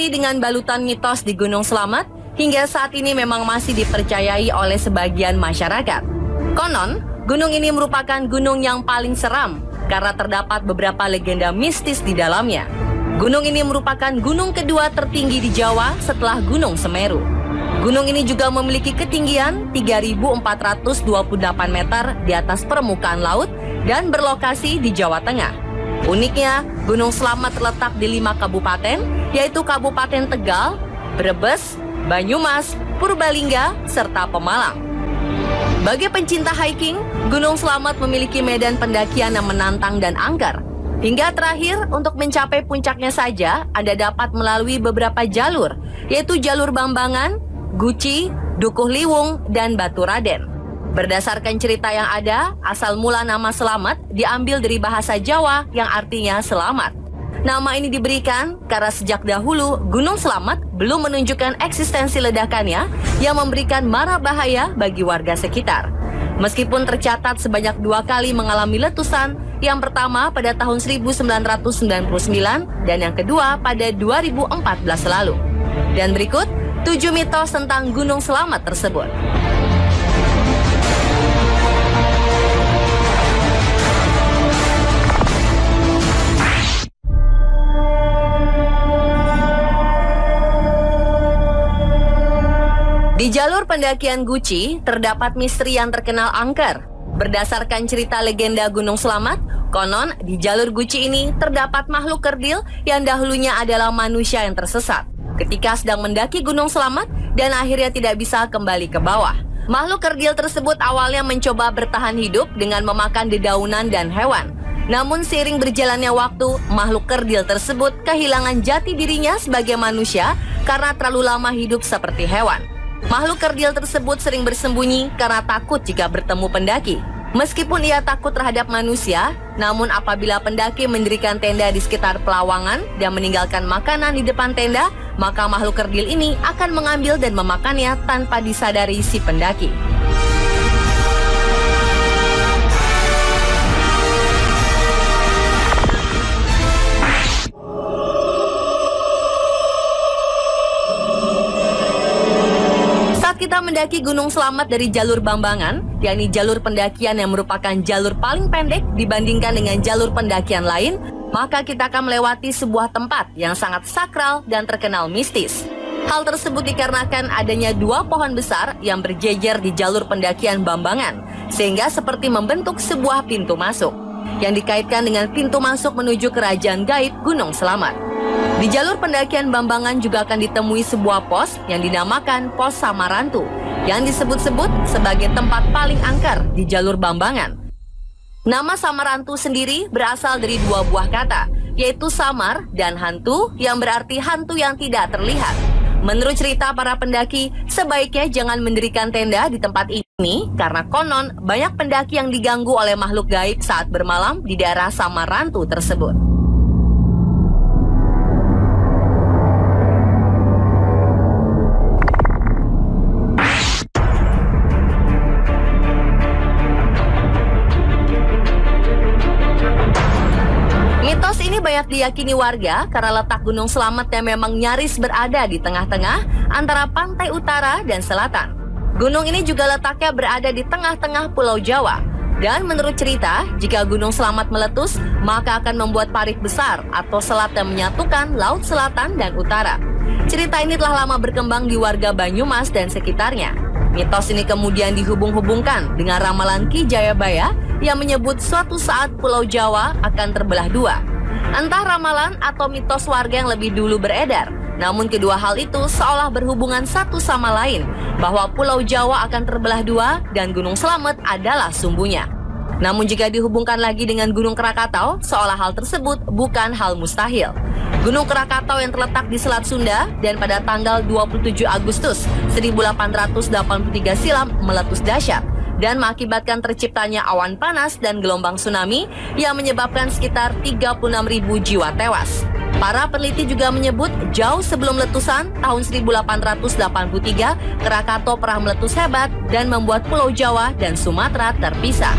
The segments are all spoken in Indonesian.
Misteri dengan balutan mitos di Gunung Slamet hingga saat ini memang masih dipercayai oleh sebagian masyarakat. Konon, gunung ini merupakan gunung yang paling seram karena terdapat beberapa legenda mistis di dalamnya. Gunung ini merupakan gunung kedua tertinggi di Jawa setelah Gunung Semeru. Gunung ini juga memiliki ketinggian 3.428 meter di atas permukaan laut dan berlokasi di Jawa Tengah. Uniknya, Gunung Slamet terletak di 5 kabupaten, yaitu Kabupaten Tegal, Brebes, Banyumas, Purbalingga, serta Pemalang. Bagi pencinta hiking, Gunung Slamet memiliki medan pendakian yang menantang dan angker. Hingga terakhir, untuk mencapai puncaknya saja, Anda dapat melalui beberapa jalur, yaitu jalur Bambangan, Guci, Dukuh Liwung, dan Batu Raden. Berdasarkan cerita yang ada, asal mula nama Slamet diambil dari bahasa Jawa yang artinya selamat. Nama ini diberikan karena sejak dahulu Gunung Slamet belum menunjukkan eksistensi ledakannya yang memberikan mara bahaya bagi warga sekitar. Meskipun tercatat sebanyak 2 kali mengalami letusan, yang pertama pada tahun 1999 dan yang kedua pada 2014 lalu. Dan berikut 7 mitos tentang Gunung Slamet tersebut. Di jalur pendakian Guci, terdapat misteri yang terkenal angker. Berdasarkan cerita legenda Gunung Slamet, konon di jalur Guci ini terdapat makhluk kerdil yang dahulunya adalah manusia yang tersesat ketika sedang mendaki Gunung Slamet dan akhirnya tidak bisa kembali ke bawah. Makhluk kerdil tersebut awalnya mencoba bertahan hidup dengan memakan dedaunan dan hewan. Namun seiring berjalannya waktu, makhluk kerdil tersebut kehilangan jati dirinya sebagai manusia karena terlalu lama hidup seperti hewan. Makhluk kerdil tersebut sering bersembunyi karena takut jika bertemu pendaki. Meskipun ia takut terhadap manusia, namun apabila pendaki mendirikan tenda di sekitar pelawangan dan meninggalkan makanan di depan tenda, maka makhluk kerdil ini akan mengambil dan memakannya tanpa disadari si pendaki. Kita mendaki Gunung Slamet dari jalur Bambangan, yakni jalur pendakian yang merupakan jalur paling pendek dibandingkan dengan jalur pendakian lain, maka kita akan melewati sebuah tempat yang sangat sakral dan terkenal mistis. Hal tersebut dikarenakan adanya 2 pohon besar yang berjejer di jalur pendakian Bambangan, sehingga seperti membentuk sebuah pintu masuk, yang dikaitkan dengan pintu masuk menuju kerajaan gaib Gunung Slamet. Di jalur pendakian Bambangan juga akan ditemui sebuah pos yang dinamakan Pos Samarantu, yang disebut-sebut sebagai tempat paling angker di jalur Bambangan. Nama Samarantu sendiri berasal dari 2 buah kata, yaitu samar dan hantu, yang berarti hantu yang tidak terlihat. Menurut cerita para pendaki, sebaiknya jangan mendirikan tenda di tempat ini karena konon banyak pendaki yang diganggu oleh makhluk gaib saat bermalam di daerah Samarantu tersebut. Banyak diyakini warga karena letak Gunung Slamet yang memang nyaris berada di tengah-tengah antara pantai utara dan selatan. Gunung ini juga letaknya berada di tengah-tengah Pulau Jawa. Dan menurut cerita, jika Gunung Slamet meletus, maka akan membuat parit besar atau selat yang menyatukan Laut Selatan dan Utara. Cerita ini telah lama berkembang di warga Banyumas dan sekitarnya. Mitos ini kemudian dihubung-hubungkan dengan ramalan Ki Jayabaya yang menyebut suatu saat Pulau Jawa akan terbelah 2. Entah ramalan atau mitos warga yang lebih dulu beredar, namun kedua hal itu seolah berhubungan satu sama lain, bahwa Pulau Jawa akan terbelah 2 dan Gunung Slamet adalah sumbunya. Namun jika dihubungkan lagi dengan Gunung Krakatau, seolah hal tersebut bukan hal mustahil. Gunung Krakatau yang terletak di Selat Sunda dan pada tanggal 27 Agustus 1883 silam meletus dahsyat dan mengakibatkan terciptanya awan panas dan gelombang tsunami yang menyebabkan sekitar 36.000 jiwa tewas. Para peneliti juga menyebut jauh sebelum letusan tahun 1883, Krakatau pernah meletus hebat dan membuat Pulau Jawa dan Sumatera terpisah.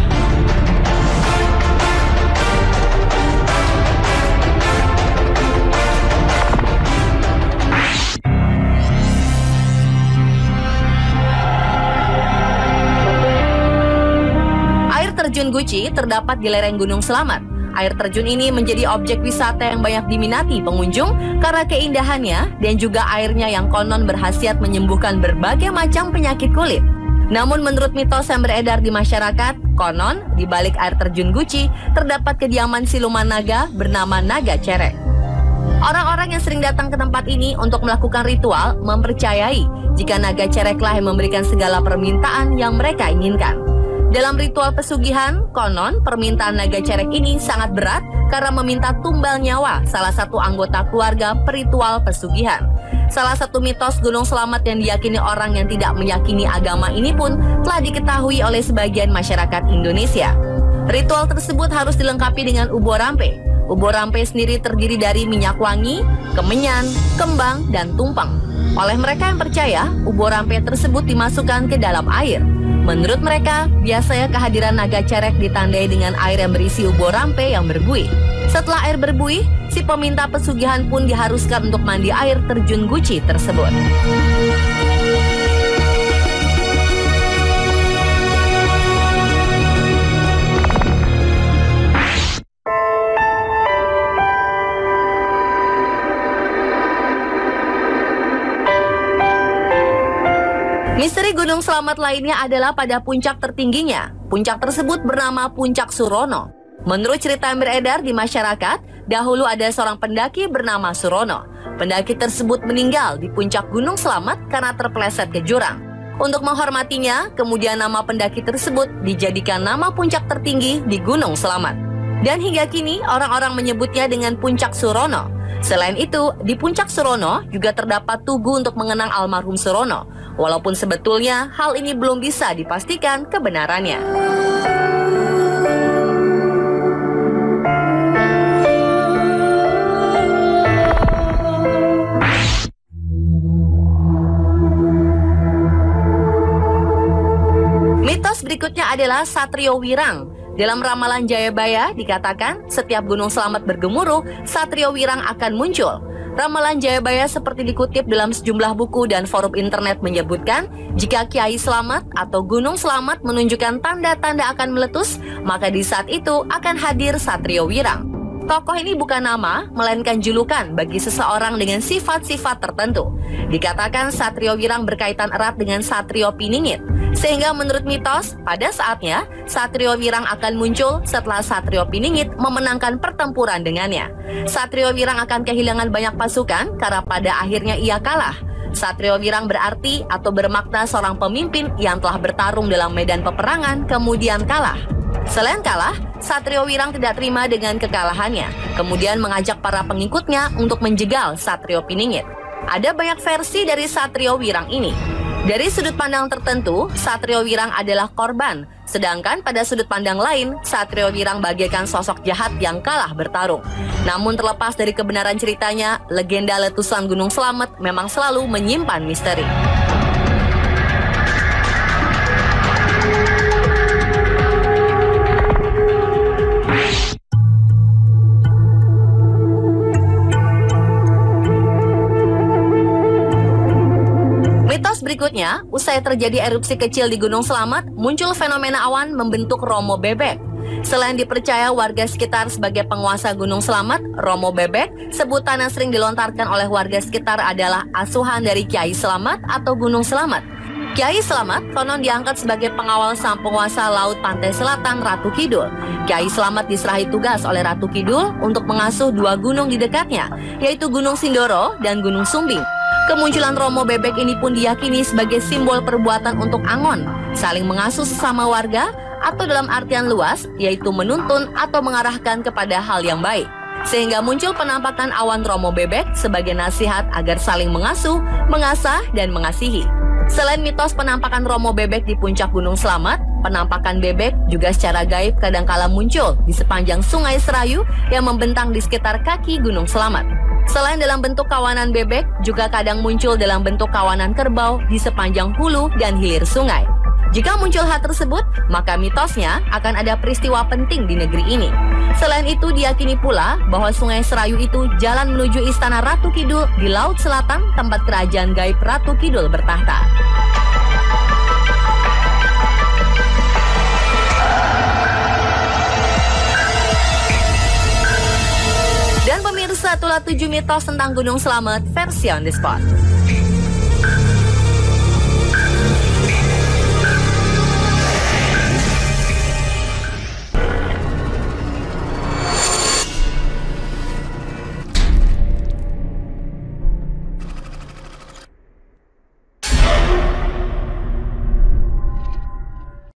terjun Guci terdapat di lereng Gunung Slamet. Air terjun ini menjadi objek wisata yang banyak diminati pengunjung karena keindahannya dan juga airnya yang konon berkhasiat menyembuhkan berbagai macam penyakit kulit. Namun menurut mitos yang beredar di masyarakat, konon di balik air terjun Guci terdapat kediaman siluman naga bernama Naga Cerek. Orang-orang yang sering datang ke tempat ini untuk melakukan ritual mempercayai jika Naga Cereklah yang memberikan segala permintaan yang mereka inginkan. Dalam ritual pesugihan, konon permintaan Naga Cerek ini sangat berat karena meminta tumbal nyawa salah satu anggota keluarga peritual pesugihan. Salah satu mitos Gunung Slamet yang diyakini orang yang tidak meyakini agama ini pun telah diketahui oleh sebagian masyarakat Indonesia. Ritual tersebut harus dilengkapi dengan ubo rampe. Ubo rampe sendiri terdiri dari minyak wangi, kemenyan, kembang, dan tumpeng. Oleh mereka yang percaya, ubo rampe tersebut dimasukkan ke dalam air. Menurut mereka, biasanya kehadiran Naga Cerek ditandai dengan air yang berisi ubo rampe yang berbuih. Setelah air berbuih, si peminta pesugihan pun diharuskan untuk mandi air terjun Guci tersebut. Misteri Gunung Slamet lainnya adalah pada puncak tertingginya. Puncak tersebut bernama Puncak Surono. Menurut cerita yang beredar di masyarakat, dahulu ada seorang pendaki bernama Surono. Pendaki tersebut meninggal di puncak Gunung Slamet karena terpeleset ke jurang. Untuk menghormatinya, kemudian nama pendaki tersebut dijadikan nama puncak tertinggi di Gunung Slamet. Dan hingga kini orang-orang menyebutnya dengan Puncak Surono. Selain itu, di Puncak Surono juga terdapat tugu untuk mengenang almarhum Surono. Walaupun sebetulnya hal ini belum bisa dipastikan kebenarannya. Mitos berikutnya adalah Satrio Wirang. Dalam ramalan Jayabaya dikatakan setiap Gunung Slamet bergemuruh, Satrio Wirang akan muncul. Ramalan Jayabaya seperti dikutip dalam sejumlah buku dan forum internet menyebutkan jika Kiai Slamet atau Gunung Slamet menunjukkan tanda-tanda akan meletus, maka di saat itu akan hadir Satrio Wirang. Tokoh ini bukan nama, melainkan julukan bagi seseorang dengan sifat-sifat tertentu. Dikatakan Satrio Wirang berkaitan erat dengan Satrio Piningit, sehingga menurut mitos, pada saatnya Satrio Wirang akan muncul setelah Satrio Piningit memenangkan pertempuran dengannya. Satrio Wirang akan kehilangan banyak pasukan karena pada akhirnya ia kalah. Satrio Wirang berarti atau bermakna seorang pemimpin yang telah bertarung dalam medan peperangan kemudian kalah. Selain kalah, Satrio Wirang tidak terima dengan kekalahannya, kemudian mengajak para pengikutnya untuk menjegal Satrio Piningit. Ada banyak versi dari Satrio Wirang ini. Dari sudut pandang tertentu, Satrio Wirang adalah korban, sedangkan pada sudut pandang lain, Satrio Wirang bagaikan sosok jahat yang kalah bertarung. Namun terlepas dari kebenaran ceritanya, legenda letusan Gunung Slamet memang selalu menyimpan misteri. Berikutnya, usai terjadi erupsi kecil di Gunung Slamet, muncul fenomena awan membentuk Romo Bebek. Selain dipercaya warga sekitar sebagai penguasa Gunung Slamet, Romo Bebek, sebutan yang sering dilontarkan oleh warga sekitar adalah asuhan dari Kiai Slamet atau Gunung Slamet. Kiai Slamet konon diangkat sebagai pengawal sang penguasa Laut Pantai Selatan Ratu Kidul. Kiai Slamet diserahi tugas oleh Ratu Kidul untuk mengasuh dua gunung di dekatnya, yaitu Gunung Sindoro dan Gunung Sumbing. Kemunculan Romo Bebek ini pun diyakini sebagai simbol perbuatan untuk angon, saling mengasuh sesama warga, atau dalam artian luas, yaitu menuntun atau mengarahkan kepada hal yang baik. Sehingga muncul penampakan awan Romo Bebek sebagai nasihat agar saling mengasuh, mengasah, dan mengasihi. Selain mitos penampakan Romo Bebek di puncak Gunung Slamet, penampakan bebek juga secara gaib kadangkala muncul di sepanjang Sungai Serayu yang membentang di sekitar kaki Gunung Slamet. Selain dalam bentuk kawanan bebek, juga kadang muncul dalam bentuk kawanan kerbau di sepanjang hulu dan hilir sungai. Jika muncul hal tersebut, maka mitosnya akan ada peristiwa penting di negeri ini. Selain itu, diyakini pula bahwa Sungai Serayu itu jalan menuju istana Ratu Kidul di Laut Selatan, tempat kerajaan gaib Ratu Kidul bertahta. itulah 7 mitos tentang Gunung Slamet versi On The Spot.